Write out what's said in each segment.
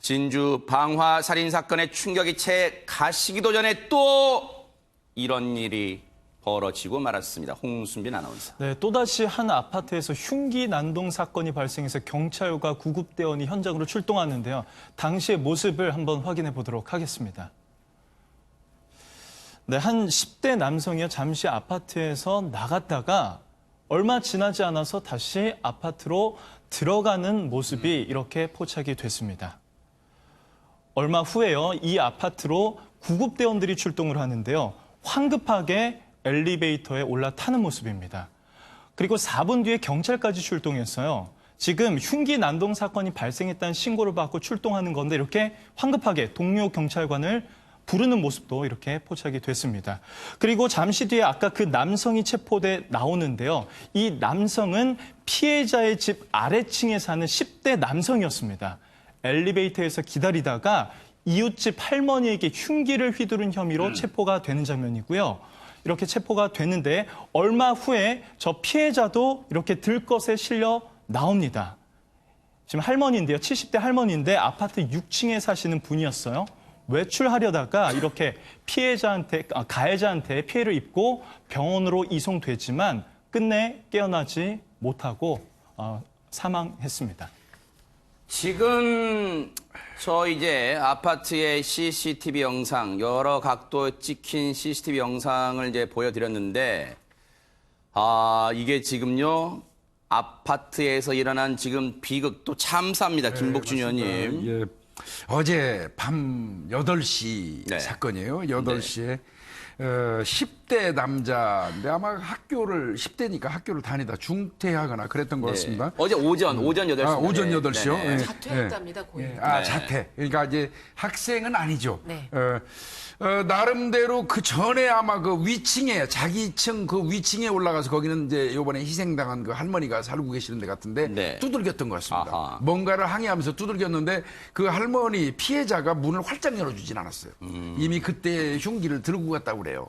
진주 방화 살인 사건의 충격이 채 가시기도 전에 또 이런 일이 벌어지고 말았습니다. 홍순빈 아나운서. 네, 또다시 한 아파트에서 흉기 난동 사건이 발생해서 경찰과 구급대원이 현장으로 출동하는데요. 당시의 모습을 한번 확인해 보도록 하겠습니다. 네, 한 10대 남성이요. 잠시 아파트에서 나갔다가 얼마 지나지 않아서 다시 아파트로 들어가는 모습이 이렇게 포착이 됐습니다. 얼마 후에요. 이 아파트로 구급대원들이 출동을 하는데요. 황급하게 엘리베이터에 올라타는 모습입니다. 그리고 4분 뒤에 경찰까지 출동했어요. 지금 흉기 난동 사건이 발생했다는 신고를 받고 출동하는 건데 이렇게 황급하게 동료 경찰관을 부르는 모습도 이렇게 포착이 됐습니다. 그리고 잠시 뒤에 아까 그 남성이 체포돼 나오는데요. 이 남성은 피해자의 집 아래층에 사는 10대 남성이었습니다. 엘리베이터에서 기다리다가 이웃집 할머니에게 흉기를 휘두른 혐의로 체포가 되는 장면이고요. 이렇게 체포가 됐는데 얼마 후에 저 피해자도 이렇게 들것에 실려 나옵니다. 지금 할머니인데요. 70대 할머니인데 아파트 6층에 사시는 분이었어요. 외출하려다가 이렇게 가해자한테 피해를 입고 병원으로 이송됐지만 끝내 깨어나지 못하고 사망했습니다. 지금 저 이제 아파트의 CCTV 영상, 여러 각도에 찍힌 CCTV 영상을 이제 보여드렸는데, 이게 지금요, 아파트에서 일어난 지금 비극 또 참사입니다. 김복준 의원님. 예. 어제 밤 8시 네. 사건이에요. 8시에 10대 남자인데 아마 10대니까 학교를 다니다 중퇴하거나 그랬던 것 같습니다. 어제 오전 8시. 오전 8시요? 네네. 예. 자퇴했답니다, 고인. 네. 자퇴. 그러니까 이제 학생은 아니죠. 네. 나름대로 그 전에 아마 그 위층에, 자기 층 그 위층에 올라가서 거기는 이제 이번에 희생당한 그 할머니가 살고 계시는 데 같은데 네. 두들겼던 것 같습니다. 아하. 뭔가를 항의하면서 두들겼는데 그 할머니 피해자가 문을 활짝 열어주진 않았어요. 이미 그때 흉기를 들고 갔다고 그래요.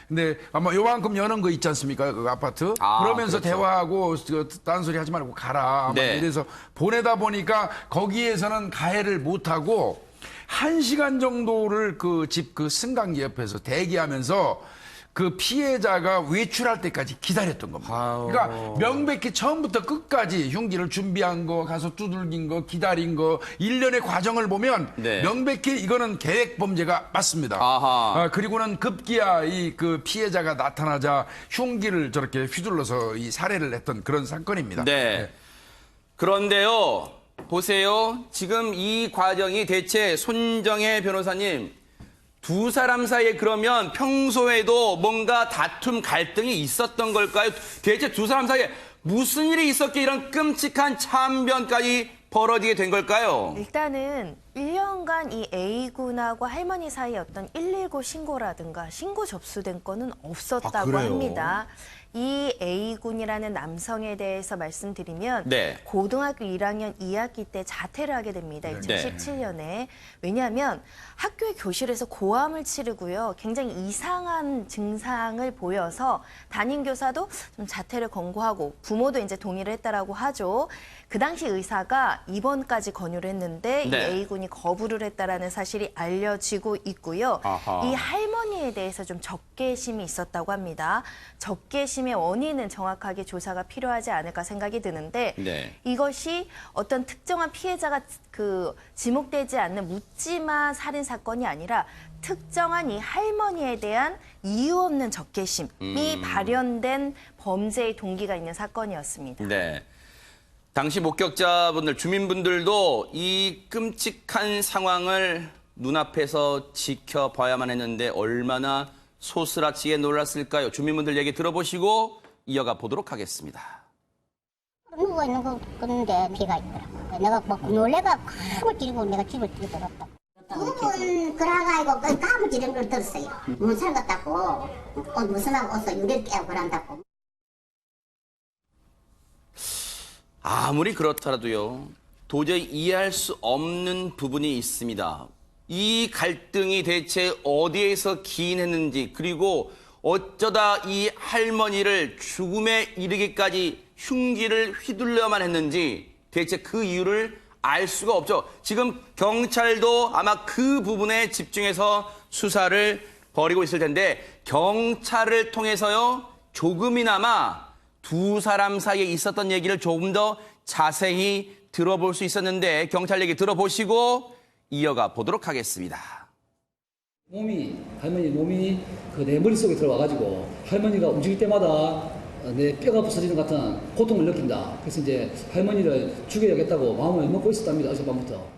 근데 아마 요만큼 여는 거 있지 않습니까? 그 아파트. 그러면서 그렇죠. 대화하고 딴소리 하지 말고 가라. 아마 네. 이래서 보내다 보니까 거기에서는 가해를 못하고 1시간 정도를 그 집 그 승강기 옆에서 대기하면서 그 피해자가 외출할 때까지 기다렸던 겁니다. 그러니까 명백히 처음부터 끝까지 흉기를 준비한 거, 가서 두들긴 거, 기다린 거, 일련의 과정을 보면 네. 명백히 이거는 계획 범죄가 맞습니다. 그리고는 급기야 이 그 피해자가 나타나자 흉기를 저렇게 휘둘러서 이 살해를 했던 그런 사건입니다. 네. 그런데요, 보세요. 지금 이 과정이 대체 손정혜 변호사님, 두 사람 사이에 그러면 평소에도 뭔가 다툼, 갈등이 있었던 걸까요? 대체 두 사람 사이에 무슨 일이 있었기에 이런 끔찍한 참변까지 벌어지게 된 걸까요? 일단은 1년간 이 A군하고 할머니 사이에 어떤 119 신고라든가 신고 접수된 건은 없었다고 그래요? 합니다. 이 A군이라는 남성에 대해서 말씀드리면 네. 고등학교 1학년 2학기 때 자퇴를 하게 됩니다. 2017년에. 왜냐하면 학교의 교실에서 고함을 치르고요. 굉장히 이상한 증상을 보여서 담임 교사도 좀 자퇴를 권고하고 부모도 이제 동의를 했다라고 하죠. 그 당시 의사가 입원까지 권유를 했는데 이 네. A군이 거부를 했다라는 사실이 알려지고 있고요. 아하. 이 할머니에 대해서 좀 적개심이 있었다고 합니다. 적개심의 원인은 정확하게 조사가 필요하지 않을까 생각이 드는데 네. 이것이 어떤 특정한 피해자가 지목되지 않는 묻지마 살인 사건이 아니라 특정한 이 할머니에 대한 이유 없는 적개심이 발현된 범죄의 동기가 있는 사건이었습니다. 네. 당시 목격자분들, 주민분들도 이 끔찍한 상황을 눈앞에서 지켜봐야만 했는데 얼마나 소스라치게 놀랐을까요? 주민분들 얘기 들어보시고 이어가 보도록 하겠습니다. 누워 있는 건데 비가 있더라고. 내가 막 놀래가 감을 찌르고 내가 집을 뛰어들었다. 두분 그래가지고 감을 찌르는 걸 들었어요. 문살 같다고 옷 무슨 하고 옷을 유리를 깨고 그런다고. 아무리 그렇더라도요, 도저히 이해할 수 없는 부분이 있습니다. 이 갈등이 대체 어디에서 기인했는지, 그리고 어쩌다 이 할머니를 죽음에 이르기까지 흉기를 휘둘러야만 했는지 대체 그 이유를 알 수가 없죠. 지금 경찰도 아마 그 부분에 집중해서 수사를 벌이고 있을 텐데 경찰을 통해서요 조금이나마 두 사람 사이에 있었던 얘기를 조금 더 자세히 들어볼 수 있었는데 경찰 얘기 들어보시고 이어가 보도록 하겠습니다. 할머니 몸이 그 내 머릿속에 들어와가지고 할머니가 움직일 때마다 내 뼈가 부서지는 것 같은 고통을 느낀다. 그래서 이제 할머니를 죽여야겠다고 마음을 먹고 있었답니다. 어젯밤부터.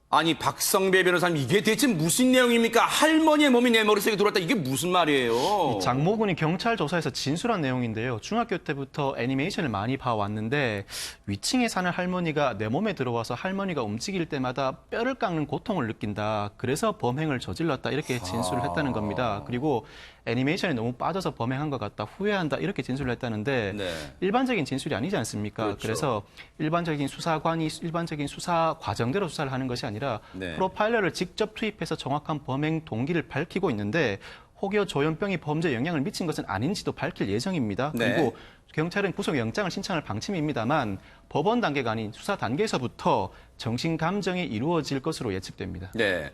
아니 박성배 변호사님 이게 대체 무슨 내용입니까? 할머니의 몸이 내 머릿속에 들어왔다. 이게 무슨 말이에요? 장모군이 경찰 조사에서 진술한 내용인데요. 중학교 때부터 애니메이션을 많이 봐왔는데 위층에 사는 할머니가 내 몸에 들어와서 할머니가 움직일 때마다 뼈를 깎는 고통을 느낀다. 그래서 범행을 저질렀다. 이렇게 진술을 했다는 겁니다. 그리고 애니메이션에 너무 빠져서 범행한 것 같다. 후회한다. 이렇게 진술을 했다는데 네. 일반적인 진술이 아니지 않습니까? 그렇죠. 그래서 일반적인 수사관이 일반적인 수사 과정대로 수사를 하는 것이 아니라 네. 프로파일러를 직접 투입해서 정확한 범행 동기를 밝히고 있는데 혹여 조현병이 범죄에 영향을 미친 것은 아닌지도 밝힐 예정입니다. 네. 그리고 경찰은 구속영장을 신청할 방침입니다만 법원 단계가 아닌 수사 단계에서부터 정신 감정이 이루어질 것으로 예측됩니다. 네.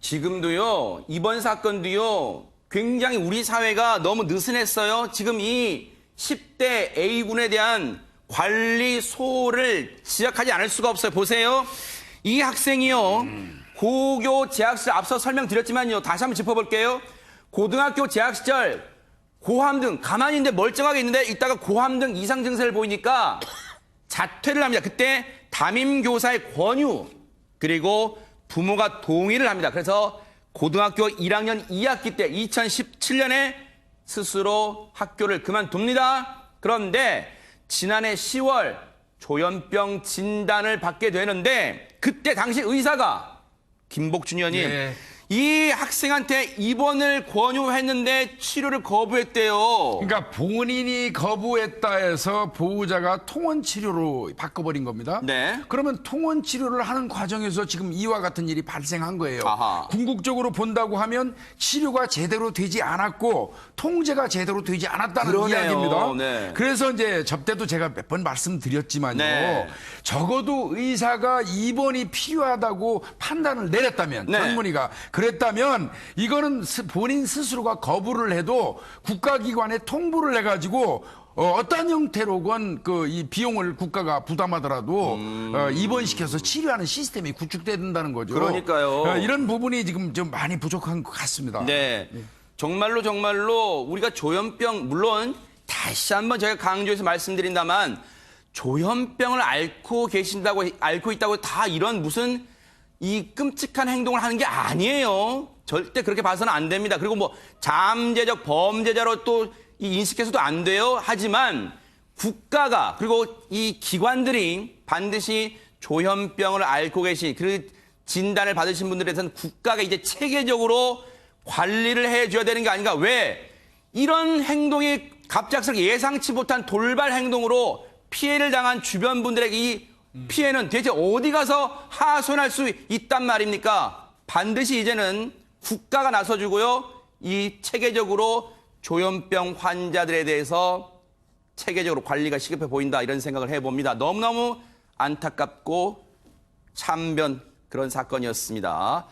지금도요, 이번 사건도요, 굉장히 우리 사회가 너무 느슨했어요. 지금 이 10대 A군에 대한 관리 소홀을 지적하지 않을 수가 없어요. 보세요. 이 학생이요, 고교 재학 시절 앞서 설명드렸지만요, 다시 한번 짚어볼게요. 고등학교 재학 시절 고함등, 가만히 있는데 멀쩡하게 있는데 이따가 고함등 이상 증세를 보이니까 자퇴를 합니다. 그때 담임교사의 권유, 그리고 부모가 동의를 합니다. 그래서 고등학교 1학년 2학기 때 2017년에 스스로 학교를 그만둡니다. 그런데 지난해 10월 조현병 진단을 받게 되는데 그때 당시 의사가 김복준 의원님 네. 이 학생한테 입원을 권유했는데 치료를 거부했대요. 그러니까 본인이 거부했다 해서 보호자가 통원 치료로 바꿔버린 겁니다. 네. 그러면 통원 치료를 하는 과정에서 지금 이와 같은 일이 발생한 거예요. 아하. 궁극적으로 본다고 하면 치료가 제대로 되지 않았고 통제가 제대로 되지 않았다는 그러네요. 이야기입니다. 네. 그래서 이제 접대도 제가 몇 번 말씀드렸지만요. 네. 적어도 의사가 입원이 필요하다고 판단을 내렸다면 네. 전문의가 그랬다면 이거는 본인 스스로가 거부를 해도 국가기관에 통보를 해가지고 어떤 형태로건 그 이 비용을 국가가 부담하더라도 입원시켜서 치료하는 시스템이 구축돼야 된다는 거죠. 그러니까요. 이런 부분이 지금 좀 많이 부족한 것 같습니다. 네. 정말로 우리가 조현병 물론 다시 한번 제가 강조해서 말씀드린다만 조현병을 앓고 있다고 다 이런 무슨 이 끔찍한 행동을 하는 게 아니에요. 절대 그렇게 봐서는 안 됩니다. 그리고 뭐 잠재적 범죄자로 또 이 인식해서도 안 돼요. 하지만 국가가 그리고 이 기관들이 반드시 조현병을 앓고 계신 그 진단을 받으신 분들에 대해서는 국가가 이제 체계적으로 관리를 해줘야 되는 게 아닌가. 왜? 이런 행동이 갑작스럽게 예상치 못한 돌발 행동으로 피해를 당한 주변 분들에게 이 피해는 대체 어디 가서 하소연할 수 있단 말입니까? 반드시 이제는 국가가 나서주고요. 이 체계적으로 조현병 환자들에 대해서 체계적으로 관리가 시급해 보인다 이런 생각을 해봅니다. 너무너무 안타깝고 참변 그런 사건이었습니다.